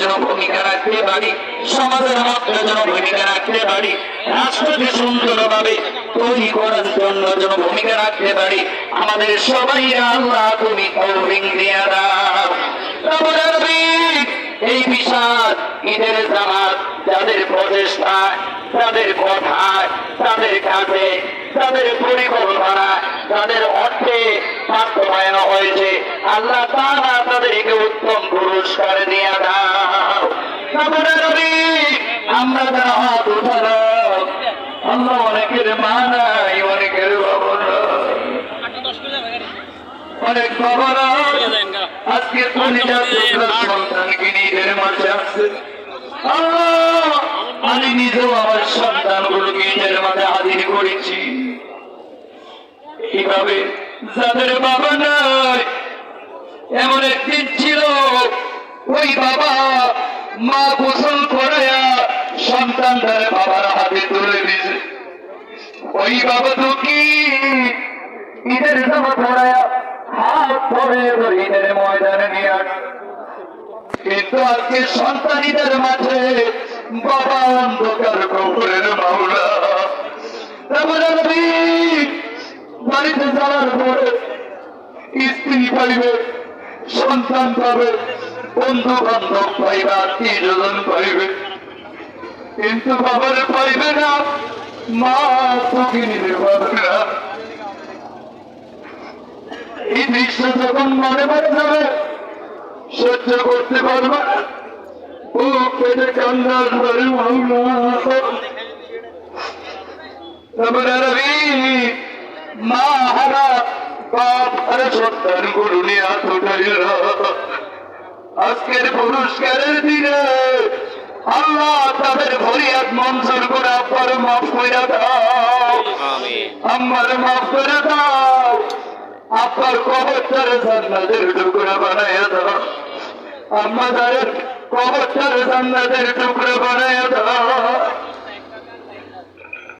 যেন ভূমিকা রাখতে পারি, সমাজের মধ্যে যেন ভূমিকা রাখতে পারি, রাষ্ট্রকে সুন্দরভাবে তৈরি করার জন্য যেন ভূমিকা রাখতে পারি। আমাদের সবাই আল্লাহ তুমি তৌফিক দিয়ে দাও। এই বিশাল ঈদের জামাত যাদের প্রচেষ্টায়, তাদের কথায়, তাদের কাজে, তাদের পরিকল্পনা, তাদের অর্থে বাস্তবায়ন হয়েছে, আল্লাহ তাআলা তাদেরকে উত্তম পুরস্কার দিয়ে দাও। আমরা যারা হাত উঠালাম, আল্লাহ অনেকের মা নাই, অনেকের বাবা নাই, অনেক বাবারা আজকে সন্তানকে নিজের মাঝে আসছে। আমি নিজেও আমার সন্তানগুলোকে নিজের মাঝে হাজির করেছি। এইভাবে যাদের বাবা নাই, এমন একদিন ছিল ওই বাবা মা গোসল করাইয়া সন্তানদের বাবার হাতে তুলে দিয়েছে। ওই বাবা তো কি ঈদের জামা পড়ায়া হাত ধরে ঈদের ময়দানে নিয়ে আসে, কিন্তু আজকে সন্তানীদের মাঝে বাবা অন্ধকার কবরের মাওলা। বাড়িতে যাওয়ার পরে স্ত্রী পাইবে, সন্তান পাবে, বন্ধু বান্ধব পাইবে, আত্মীয়স্বজন পাইবে, কিন্তু বাবার পাইবে না, মা সখিনীদের পাবে না। এই দৃশ্য যখন মনে মনে যাবে, সহ্য করতে পারবে, ও পেটে কান্নার ধরে মা হারা বাপ হারা সন্তান গুলো নিয়ে হাত উঠাইল। আজকের পুরস্কারের দিনে আল্লাহ তাদের ফরিয়াদ মঞ্জুর করে আব্বার মাফ করে দাও, আম্মার মাফ করে দাও, আব্বার কবরটারে জান্নাতের টুকরা বানাইয়া দাও, আম্মাদের কবরটারে জান্নাতের টুকরা বানাইয়া দাও।